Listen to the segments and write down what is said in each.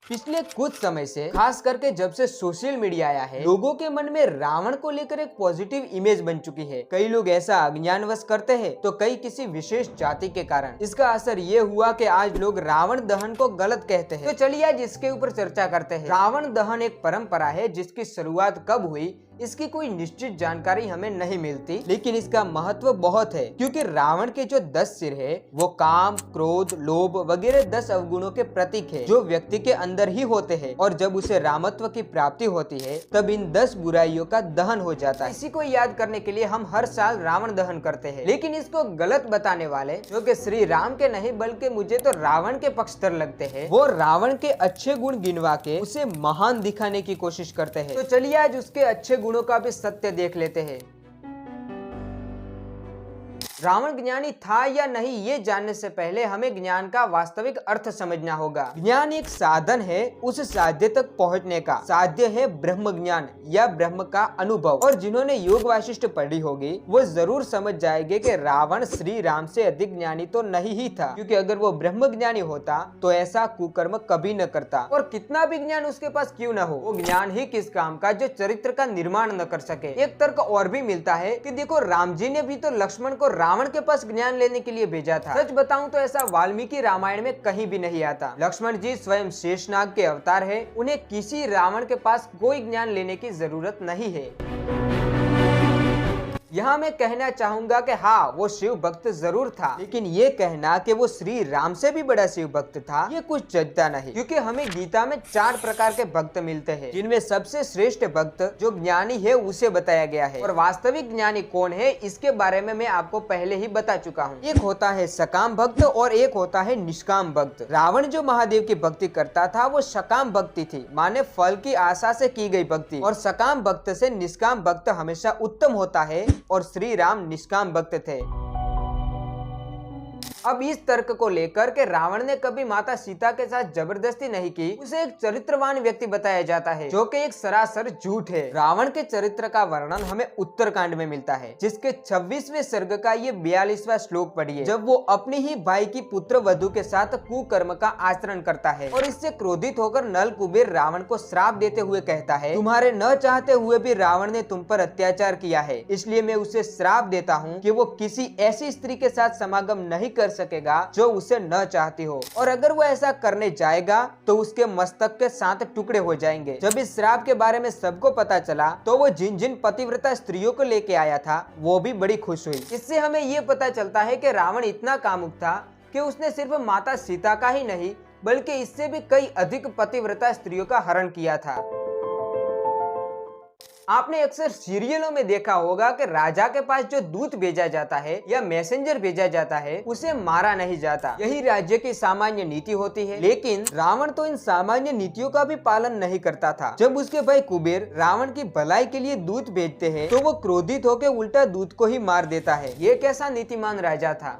पिछले कुछ समय से खास करके जब से सोशल मीडिया आया है, लोगों के मन में रावण को लेकर एक पॉजिटिव इमेज बन चुकी है। कई लोग ऐसा अज्ञानवश करते हैं तो कई किसी विशेष जाति के कारण। इसका असर ये हुआ कि आज लोग रावण दहन को गलत कहते हैं। तो चलिए आज इसके ऊपर चर्चा करते हैं। रावण दहन एक परंपरा है जिसकी शुरुआत कब हुई इसकी कोई निश्चित जानकारी हमें नहीं मिलती, लेकिन इसका महत्व बहुत है क्योंकि रावण के जो 10 सिर है वो काम, क्रोध, लोभ वगैरह 10 अवगुणों के प्रतीक है जो व्यक्ति के अंदर ही होते हैं। और जब उसे रामत्व की प्राप्ति होती है तब इन 10 बुराइयों का दहन हो जाता है। इसी को याद करने के लिए हम हर साल रावण दहन करते हैं, लेकिन इसको गलत बताने वाले जो कि श्री राम के नहीं बल्कि मुझे तो रावण के पक्षधर लगते हैं, वो रावण के अच्छे गुण गिनवा के उसे महान दिखाने की कोशिश करते हैं। तो चलिए आज उसके अच्छे गुणों का भी सत्य देख लेते हैं। रावण ज्ञानी था या नहीं ये जानने से पहले हमें ज्ञान का वास्तविक अर्थ समझना होगा। ज्ञान एक साधन है उस साध्य तक पहुंचने का। साध्य है ब्रह्म ज्ञान या ब्रह्म का अनुभव। और जिन्होंने योग वाशिष्ठ पढ़ी होगी वो जरूर समझ जाएंगे कि रावण श्री राम से अधिक ज्ञानी तो नहीं ही था, क्योंकि अगर वो ब्रह्म ज्ञानी होता तो ऐसा कुकर्म कभी न करता। और कितना भी ज्ञान उसके पास क्यों न हो, वो ज्ञान ही किस काम का जो चरित्र का निर्माण न कर सके। एक तर्क और भी मिलता है कि देखो राम जी ने भी तो लक्ष्मण को रावण के पास ज्ञान लेने के लिए भेजा था। सच बताऊं तो ऐसा वाल्मीकि रामायण में कहीं भी नहीं आता। लक्ष्मण जी स्वयं शेषनाग के अवतार है, उन्हें किसी रावण के पास कोई ज्ञान लेने की जरूरत नहीं है। यहाँ मैं कहना चाहूंगा कि हाँ वो शिव भक्त जरूर था, लेकिन ये कहना कि वो श्री राम से भी बड़ा शिव भक्त था ये कुछ जचता नहीं, क्योंकि हमें गीता में 4 प्रकार के भक्त मिलते हैं, जिनमें सबसे श्रेष्ठ भक्त जो ज्ञानी है उसे बताया गया है। और वास्तविक ज्ञानी कौन है इसके बारे में मैं आपको पहले ही बता चुका हूँ। एक होता है सकाम भक्त और एक होता है निष्काम भक्त। रावण जो महादेव की भक्ति करता था वो सकाम भक्ति थी, माने फल की आशा से की गई भक्ति। और सकाम भक्त से निष्काम भक्त हमेशा उत्तम होता है और श्री राम निष्काम भक्त थे। अब इस तर्क को लेकर के रावण ने कभी माता सीता के साथ जबरदस्ती नहीं की, उसे एक चरित्रवान व्यक्ति बताया जाता है जो कि एक सरासर झूठ है। रावण के चरित्र का वर्णन हमें उत्तरकांड में मिलता है, जिसके 26वें सर्ग का ये 42वां श्लोक पढ़िए, जब वो अपनी ही भाई की पुत्र वधु के साथ कुकर्म का आचरण करता है और इससे क्रोधित होकर नल कुबेर रावण को श्राप देते हुए कहता है, तुम्हारे न चाहते हुए भी रावण ने तुम पर अत्याचार किया है, इसलिए मैं उसे श्राप देता हूँ कि वो किसी ऐसी स्त्री के साथ समागम नहीं कर सकेगा जो उसे न चाहती हो, और अगर वो ऐसा करने जाएगा तो उसके मस्तक के 7 टुकड़े हो जाएंगे। जब इस श्राप के बारे में सबको पता चला तो वो जिन जिन पतिव्रता स्त्रियों को लेके आया था वो भी बड़ी खुश हुई। इससे हमें ये पता चलता है कि रावण इतना कामुक था कि उसने सिर्फ माता सीता का ही नहीं बल्कि इससे भी कई अधिक पतिव्रता स्त्रियों का हरण किया था। आपने अक्सर सीरियलों में देखा होगा कि राजा के पास जो दूत भेजा जाता है या मैसेंजर भेजा जाता है उसे मारा नहीं जाता, यही राज्य की सामान्य नीति होती है। लेकिन रावण तो इन सामान्य नीतियों का भी पालन नहीं करता था। जब उसके भाई कुबेर रावण की भलाई के लिए दूत भेजते हैं तो वो क्रोधित होकर उल्टा दूत को ही मार देता है। ये कैसा नीतिमान राजा था।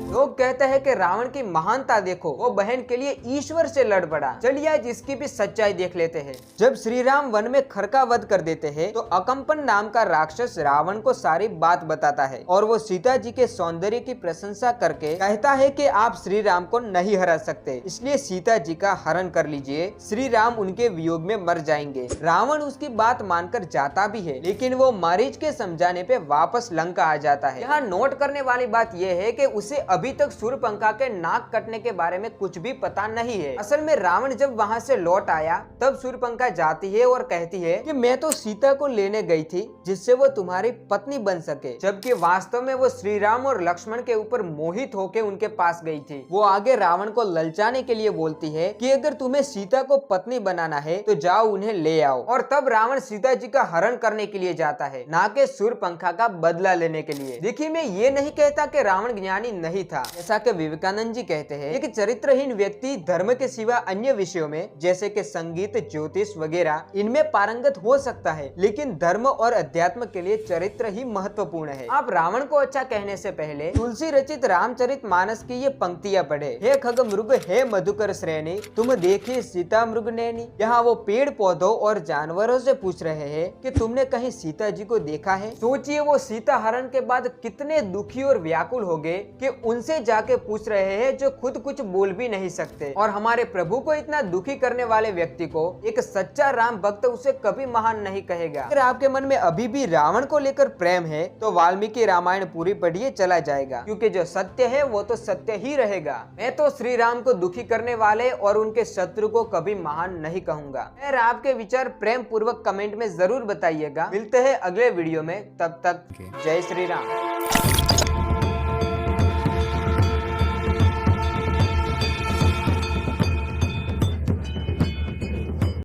लोग कहते हैं कि रावण की महानता देखो, वो बहन के लिए ईश्वर से लड़ पड़ा। चलिए आज इसकी भी सच्चाई देख लेते हैं। जब श्री राम वन में खर का वध कर देते हैं तो अकंपन नाम का राक्षस रावण को सारी बात बताता है और वो सीता जी के सौंदर्य की प्रशंसा करके कहता है कि आप श्री राम को नहीं हरा सकते, इसलिए सीता जी का हरण कर लीजिए, श्री राम उनके वियोग में मर जाएंगे। रावण उसकी बात मानकर जाता भी है, लेकिन वो मारीच के समझाने पे वापस लंका आ जाता है। यहाँ नोट करने वाली बात यह है कि उसे अभी तक शूर्पणखा के नाक कटने के बारे में कुछ भी पता नहीं है। असल में रावण जब वहाँ से लौट आया तब शूर्पणखा जाती है और कहती है कि मैं तो सीता को लेने गई थी जिससे वो तुम्हारी पत्नी बन सके, जबकि वास्तव में वो श्री राम और लक्ष्मण के ऊपर मोहित होकर उनके पास गई थी। वो आगे रावण को ललचाने के लिए बोलती है कि अगर तुम्हें सीता को पत्नी बनाना है तो जाओ उन्हें ले आओ, और तब रावण सीता जी का हरण करने के लिए जाता है, ना कि शूर्पणखा का बदला लेने के लिए। देखिए मैं ये नहीं कहता कि रावण ज्ञानी नहीं था, जैसा कि विवेकानंद जी कहते हैं। एक चरित्रहीन व्यक्ति धर्म के सिवा अन्य विषयों में जैसे कि संगीत, ज्योतिष वगैरह इनमें पारंगत हो सकता है, लेकिन धर्म और अध्यात्म के लिए चरित्र ही महत्वपूर्ण है। आप रावण को अच्छा कहने से पहले तुलसी रचित रामचरितमानस की ये पंक्तियां पढ़े। हे खग मृग हे मधुकर श्रेणी, तुम देखिए सीता मृग नैनी। यहाँ वो पेड़ पौधों और जानवरों से पूछ रहे हैं कि तुमने कहीं सीता जी को देखा है। सोचिए वो सीता हरण के बाद कितने दुखी और व्याकुल हो गए कि उनसे उनसे जाके पूछ रहे हैं जो खुद कुछ बोल भी नहीं सकते। और हमारे प्रभु को इतना दुखी करने वाले व्यक्ति को एक सच्चा राम भक्त उसे कभी महान नहीं कहेगा। अगर आपके मन में अभी भी रावण को लेकर प्रेम है तो वाल्मीकि रामायण पूरी पढ़िए, चला जाएगा, क्योंकि जो सत्य है वो तो सत्य ही रहेगा। मैं तो श्री राम को दुखी करने वाले और उनके शत्रु को कभी महान नहीं कहूंगा। अगर आपके विचार प्रेम पूर्वक कमेंट में जरूर बताइएगा। मिलते हैं अगले वीडियो में, तब तक जय श्री राम।